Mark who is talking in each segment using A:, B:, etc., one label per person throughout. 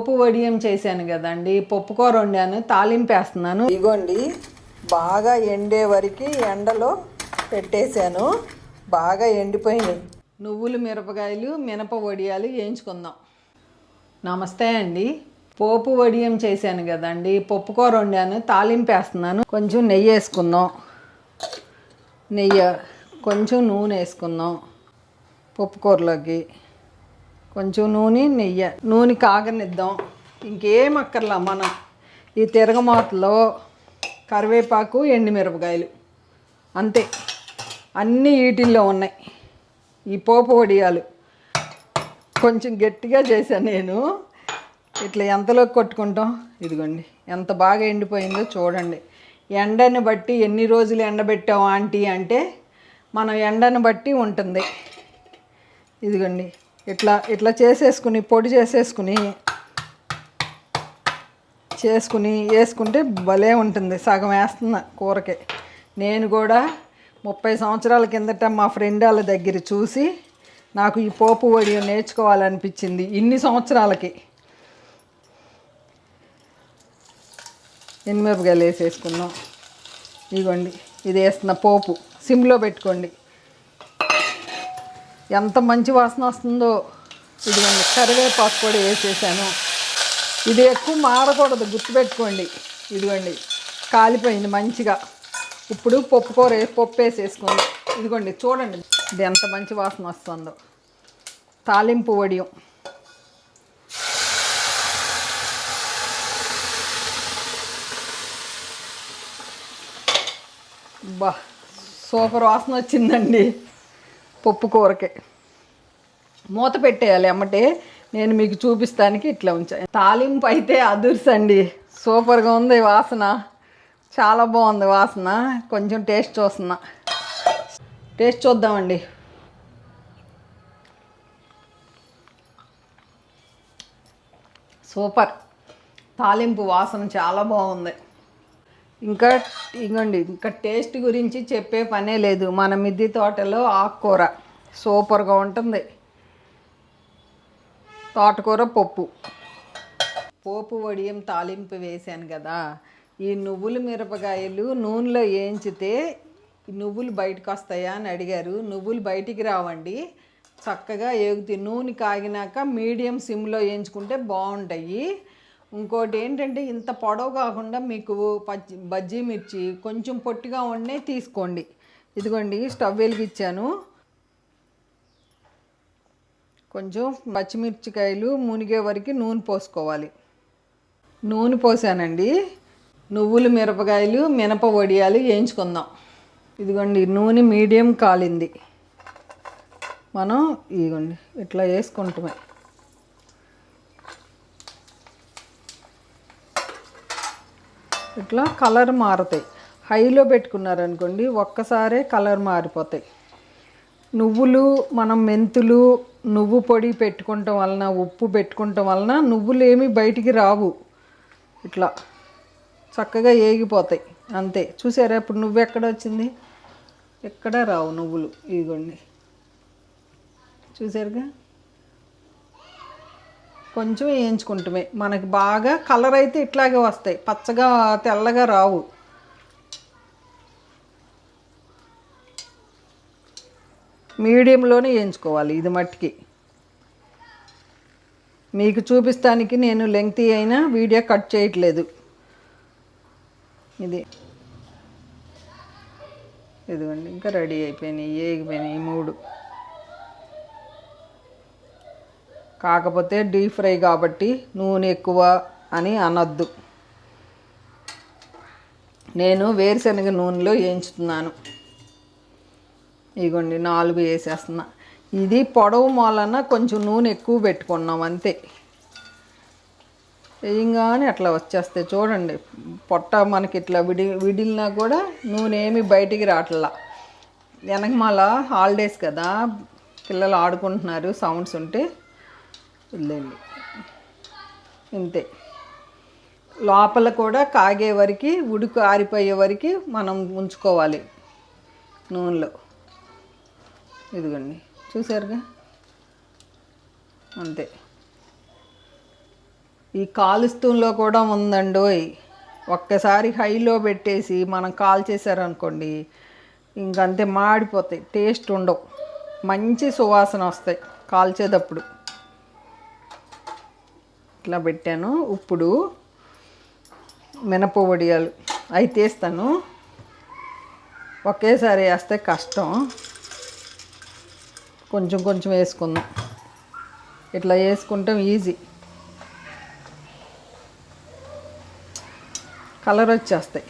A: పప్పు వడియం చేశాను కదండి, పప్పుకూర వండాను, తాలింపు వేస్తున్నాను.
B: ఇగోండి బాగా ఎండే వరకు ఎండలో పెట్టేశాను. బాగా ఎండిపోయినాయి.
A: నువ్వులు మిరపకాయలు మినప వడియాలు వేయించుకుందాం. నమస్తే అండి. పోపు వడియం చేశాను కదండి, పప్పుకూర వండాను, తాలింపు వేస్తున్నాను. కొంచెం నెయ్యి వేసుకుందాం. నెయ్యి కొంచెం నూనె వేసుకుందాం. పప్పుకూరలోకి కొంచెం నూనె కాగనిద్దాం. ఇంకేం అక్కర్లా. మనం ఈ తిరగమాతలో కరివేపాకు ఎండుమిరపకాయలు అంతే, అన్నీ వీటిల్లో ఉన్నాయి. ఈ పోపు వడియాలు కొంచెం గట్టిగా చేశాను నేను. ఇట్లా ఎంతలోకి కొట్టుకుంటాం, ఇదిగోండి ఎంత బాగా ఎండిపోయిందో చూడండి. ఎండని బట్టి ఎన్ని రోజులు ఎండబెట్టాం ఆంటీ అంటే మనం ఎండని బట్టి ఉంటుంది. ఇదిగోండి ఇట్లా ఇట్లా చేసేసుకుని పొడి చేసేసుకుని వేసుకుంటే భలే ఉంటుంది. సగం వేస్తున్నా కూరకే. నేను కూడా 30 సంవత్సరాల కిందట మా ఫ్రెండ్ వాళ్ళ దగ్గర చూసి నాకు ఈ పోపు వడియం నేర్చుకోవాలనిపించింది. ఇన్ని సంవత్సరాలకి ఎండుమిరపకాయలు వేసేసుకున్నాం. ఇదిగోండి ఇది వేస్తున్న పోపు సిమ్లో పెట్టుకోండి. ఎంత మంచి వాసన వస్తుందో. ఇదిగోండి కరివేపాకు కూడా వేసేసాను. ఇది ఎక్కువ మారకూడదు, గుర్తుపెట్టుకోండి. ఇదిగోండి కాలిపోయింది మంచిగా. ఇప్పుడు పప్పు వేసేసుకోండి. ఇదిగోండి చూడండి ఇది ఎంత మంచి వాసన వస్తుందో. తాలింపు వడియం బా సూపర్ వాసన వచ్చిందండి. పప్పు కూరకే మూత పెట్టేయాలి ఎమ్మటే. నేను మీకు చూపిస్తానికి ఇట్లా ఉంచాను. తాలింపు అయితే అదుర్సండి, సూపర్గా ఉంది వాసన. చాలా బాగుంది వాసన. కొంచెం టేస్ట్ చూద్దామండి. సూపర్. తాలింపు వాసన చాలా బాగుంది. ఇంకా టేస్ట్ గురించి చెప్పే పనే లేదు. మన మిద్దె తోటలో ఆకుకూర సూపర్గా ఉంటుంది. తోటకూర పోపు వడియం తాలింపు వేసాను కదా. ఈ నువ్వులు మిరపకాయలు నూనెలో వేయించితే నువ్వులు బయటకు వస్తాయా అని అడిగారు. నువ్వులు బయటికి రావండి, చక్కగా ఏగుతాయి. నూనె కాగినాక మీడియం సిమ్లో వేయించుకుంటే బాగుంటాయి. ఇంకోటి ఏంటంటే ఇంత పొడవు కాకుండా మీకు బజ్జీ మిర్చి కొంచెం పొట్టిగా ఉండే తీసుకోండి. ఇదిగోండి స్టవ్ వెలిగించాను. కొంచెం పచ్చిమిర్చికాయలు మునిగే వరకు నూనె పోసుకోవాలి. నూనె పోసానండి. నువ్వులు మిరపకాయలు మినప వడియాలు వేయించుకుందాం. ఇదిగోండి నూనె మీడియం కాలింది. మనం ఇదిగోండి ఇట్లా వేసుకుంటామే. ఇట్లా కలర్ మారుతాయి. హైలో పెట్టుకున్నారనుకోండి ఒక్కసారే కలర్ మారిపోతాయి. నువ్వులు మనం మెంతులు నువ్వు పొడి పెట్టుకోవటం వలన, ఉప్పు పెట్టుకోవటం వలన నువ్వులు ఏమీ బయటికి రావు. ఇట్లా చక్కగా ఏగిపోతాయి అంతే. చూసారా ఇప్పుడు నువ్వు ఎక్కడ వచ్చింది, ఎక్కడ రావు నువ్వులు. ఇదిగోండి చూసారుగా. కొంచెం వేయించుకుంటామే. మనకి బాగా కలర్ అయితే ఇట్లాగే వస్తాయి, పచ్చగా తెల్లగా రావు. మీడియంలోనే వేయించుకోవాలి. ఇది మట్టికి మీకు చూపిస్తానికి నేను లెంగ్తీ అయినా వీడియో కట్ చేయట్లేదు. ఇదిగోండి ఇంకా రెడీ అయిపోయినాయి, ఏగిపోయినాయి 3. కాకపోతే డీప్ ఫ్రై కాబట్టి నూనె ఎక్కువ అని అనొద్దు. నేను వేరుశనగ నూనెలో వేయించుతున్నాను. ఇదిగోండి 4 వేసేస్తున్నా. ఇది పొడవు మూలన కొంచెం నూనె ఎక్కువ పెట్టుకున్నాం అంతే. వేయంగానే అట్లా వచ్చేస్తాయి చూడండి. పొట్ట మనకి ఇట్లా విడిలినా కూడా నూనె ఏమి బయటికి రావట్లా. వెనకమాల హాలిడేస్ కదా, పిల్లలు ఆడుకుంటున్నారు, సౌండ్స్ ఉంటే వెళ్ళండి ఇంతే. లోపల కూడా కాగే వరకు, ఉడుకు ఆరిపోయే వరకు మనం ఉంచుకోవాలి నూనెలో. ఇదిగోండి చూసారుగా అంతే. ఈ కాలుస్తూలో కూడా ఉందండోయ్. ఒక్కసారి హైలో పెట్టేసి మనం కాల్ చేశారనుకోండి, ఇంకంతే మాడిపోతాయి, టేస్ట్ ఉండవు, మంచి సువాసన వస్తాయి కాల్చేటప్పుడు. ఇట్లా పెట్టాను. ఇప్పుడు మినప వడియాలు అవి తీస్తాను. ఒకేసారి వేస్తే కష్టం, కొంచెం కొంచెం వేసుకుందాం. ఇట్లా వేసుకుంటాం ఈజీ, కలర్ వచ్చేస్తాయి.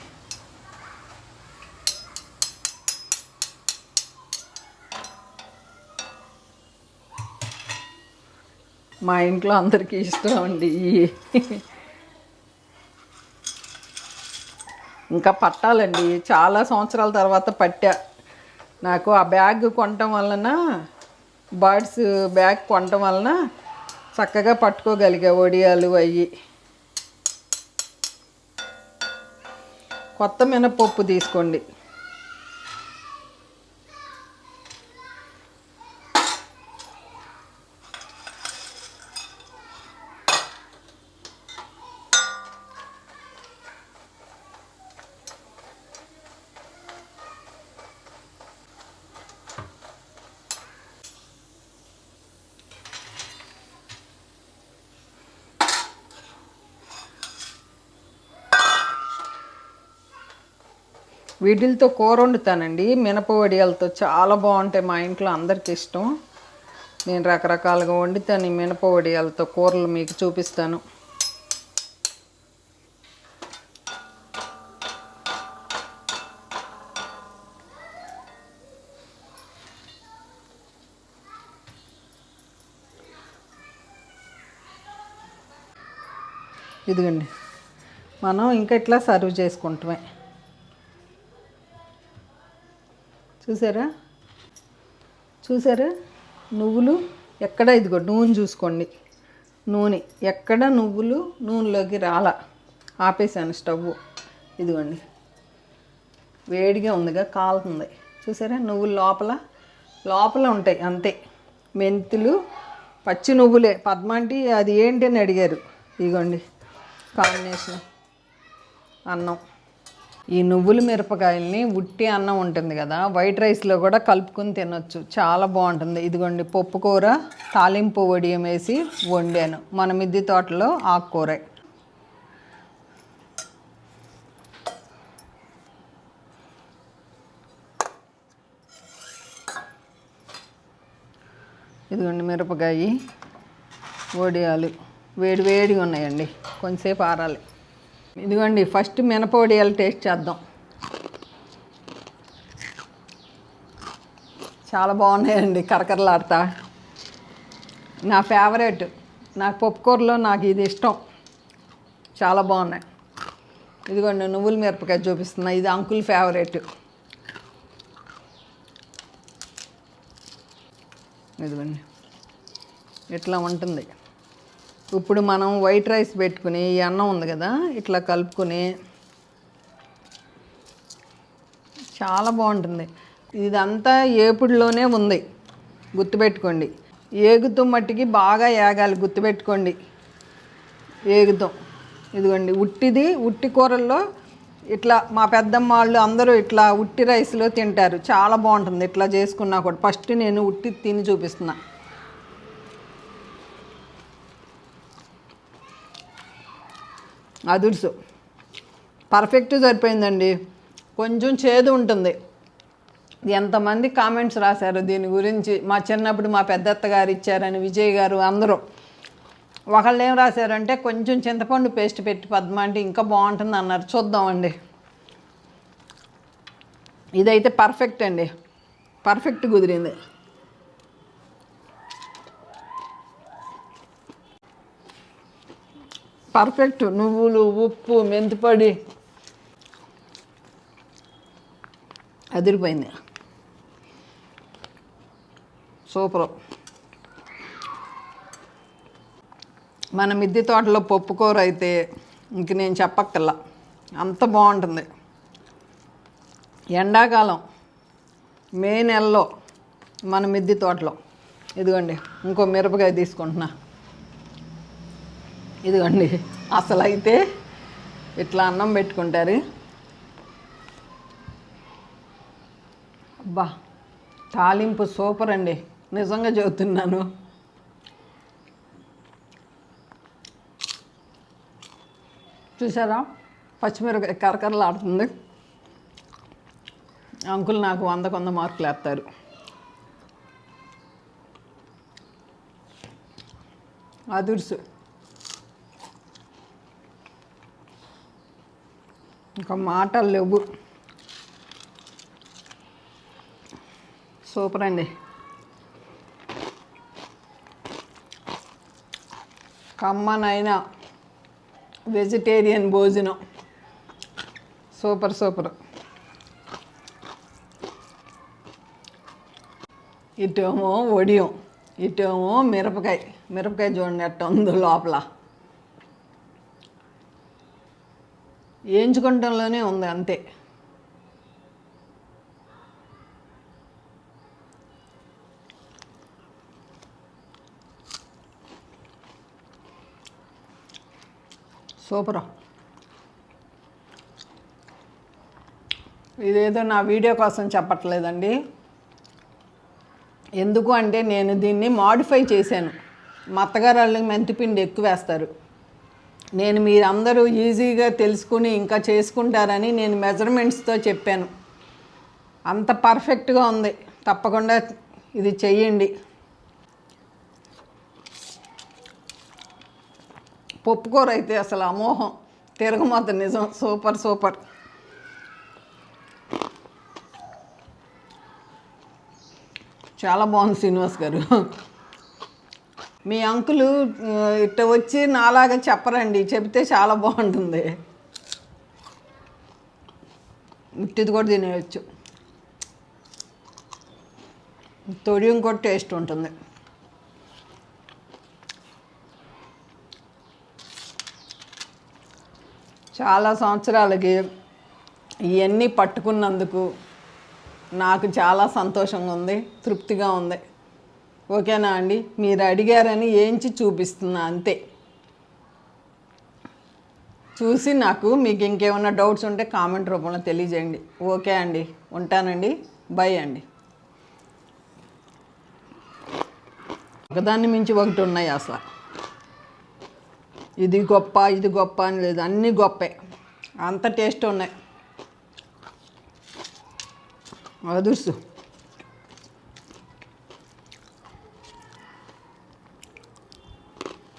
A: మా ఇంట్లో అందరికీ ఇష్టం అండి. ఇంకా పట్టాలండి, చాలా సంవత్సరాల తర్వాత పట్టా. నాకు ఆ బ్యాగ్ కొనటం వలన, బర్డ్స్ బ్యాగ్ కొనటం వలన చక్కగా పట్టుకోగలిగా వడియాలు అయ్యి. కొత్త మినపప్పు తీసుకోండి. వీటితో కూర వండుతానండి, మినప వడియాలతో చాలా బాగుంటాయి. మా ఇంట్లో అందరికీ ఇష్టం. నేను రకరకాలుగా వండుతాను ఈ మినప వడియాలతో కూరలు, మీకు చూపిస్తాను. ఇదిగండి, మనం ఇంకా ఇట్లా సర్వ్ చేసుకుంటామే. చూసారా చూసారా, నువ్వులు ఎక్కడ, ఇదిగో నూనె చూసుకోండి, నూనె ఎక్కడ నువ్వులు నూనెలోకి రాలా. ఆపేసాను స్టవ్. ఇదిగోండి, వేడిగా ఉందిగా, కాలుతుంది. చూసారా, నువ్వులు లోపల లోపల ఉంటాయి అంతే. మెంతులు పచ్చి నువ్వులే. పద్మాంటి అది ఏంటి అని అడిగారు. ఇదిగోండి కాంబినేషన్ అన్నం. ఈ నువ్వుల మిరపకాయల్ని ఉట్టి అన్నం ఉంటుంది కదా, వైట్ రైస్లో కూడా కలుపుకొని తినొచ్చు, చాలా బాగుంటుంది. ఇదిగోండి పప్పు కూర, తాలింపు వడియం వేసి వండాను. మన మిద్దె తోటలో ఆకుకూర. ఇదిగోండి మిరపకాయ వడియాలు వేడి వేడిగా ఉన్నాయండి, కొంచెంసేపు ఆరాలి. ఇదిగోండి ఫస్ట్ మినప వడియాలు టేస్ట్ చేద్దాం. చాలా బాగున్నాయండి, కరకరలాడతా. నా ఫేవరెట్, నాకు పప్పుకూరలో నాకు ఇది ఇష్టం, చాలా బాగున్నాయి. ఇదిగోండి నువ్వుల మిరపకాయ చూపిస్తున్నా, ఇది అంకుల్ ఫేవరెట్. ఇదిగోండి ఇట్లా ఉంటుంది. ఇప్పుడు మనం వైట్ రైస్ పెట్టుకుని ఈ అన్నం ఉంది కదా, ఇట్లా కలుపుకొని చాలా బాగుంటుంది. ఇదంతా ఏపుడులోనే ఉంది, గుర్తుపెట్టుకోండి. ఏగుతూ మట్టికి బాగా ఏగాలి, గుర్తుపెట్టుకోండి. ఏగుతాం. ఇదిగోండి ఉట్టిది, ఉట్టి కూరల్లో ఇట్లా మా పెద్దమ్మ వాళ్ళు అందరూ ఇట్లా ఉట్టి రైస్లో తింటారు, చాలా బాగుంటుంది. ఇట్లా చేసుకున్నా కూడా. ఫస్ట్ నేను ఉట్టి తిని చూపిస్తున్నా. అదుర్సు పర్ఫెక్ట్ సరిపోయిందండి. కొంచెం చేదు ఉంటుంది. ఎంతమంది కామెంట్స్ రాశారు దీని గురించి. మా చిన్నప్పుడు మా పెద్దత్త గారు ఇచ్చారని, విజయ్ గారు, అందరూ. ఒకళ్ళు ఏం రాశారంటే కొంచెం చింతపండు పేస్ట్ పెట్టి పద్మ అంటే ఇంకా బాగుంటుంది అన్నారు. చూద్దామండి. ఇదైతే పర్ఫెక్ట్ అండి, పర్ఫెక్ట్ కుదిరింది. పర్ఫెక్ట్. నువ్వులు, ఉప్పు, మెంతిపొడి అదిరిపోయింది, సూపరు. మన మిద్దె తోటలో పప్పుకూర అయితే ఇంక నేను చెప్పక్కర్లా, అంత బాగుంటుంది. ఎండాకాలం మే నెలలో మన మిద్దె తోటలో. ఇదిగోండి ఇంకో మిరపకాయ తీసుకుంటున్నా. ఇదిగోండి అసలు అయితే ఇట్లా అన్నం పెట్టుకుంటారు. అబ్బా తాలింపు సూపర్ అండి, నిజంగా చెబుతున్నాను. చూసారా పచ్చిమిరపకాయ కరకరలాడుతుంది. అంకుల్ నాకు 100 మార్కులు వేస్తారు. అదుర్సు ఇంకా మాటలు లేవు. సూపర్ అండి. కమ్మనైనా వెజిటేరియన్ భోజనం సూపర్ సూపర్. ఇటేమో వడియం, ఇటేమో మిరపకాయ చూడండి ఎట్ట ఉందో లోపల. వేయించుకుంటంలోనే ఉంది అంతే. సూపర్. ఇదేదో నా వీడియో కోసం చెప్పట్లేదండి. ఎందుకు అంటే నేను దీన్ని మాడిఫై చేశాను. మా అత్తగారు వాళ్ళకి మెంతిపిండి ఎక్కువ వేస్తారు. నేను మీరందరూ ఈజీగా తెలుసుకుని ఇంకా చేసుకుంటారని నేను మెజర్మెంట్స్తో చెప్పాను. అంత పర్ఫెక్ట్గా ఉంది. తప్పకుండా ఇది చెయ్యండి. పప్పుకూర అయితే అసలు అమోహం, తిరగమాత నిజం. Super super. చాలా బాగుంది శ్రీనివాస్ గారు. మీ అంకులు ఇట్ట వచ్చి నాలాగా చెప్పరండి, చెబితే చాలా బాగుంటుంది. ఉట్టిది కూడా తినేయచ్చు, తొడియం కూడా టేస్ట్ ఉంటుంది. చాలా సంవత్సరాలకి ఇవన్నీ పట్టుకున్నందుకు నాకు చాలా సంతోషంగా ఉంది, తృప్తిగా ఉంది. ఓకేనా అండి? మీరు అడిగారని ఏంచి చూపిస్తున్నా అంతే. చూసి నాకు మీకు ఇంకేమైనా డౌట్స్ ఉంటే కామెంట్ రూపంలో తెలియజేయండి. ఓకే అండి, ఉంటానండి. బై అండి. ఒకదాన్ని మించి ఒకటి ఉన్నాయి అసలు. ఇది గొప్ప అని లేదు, అన్నీ గొప్పే. అంత టేస్ట్ ఉన్నాయి. అదుర్సు.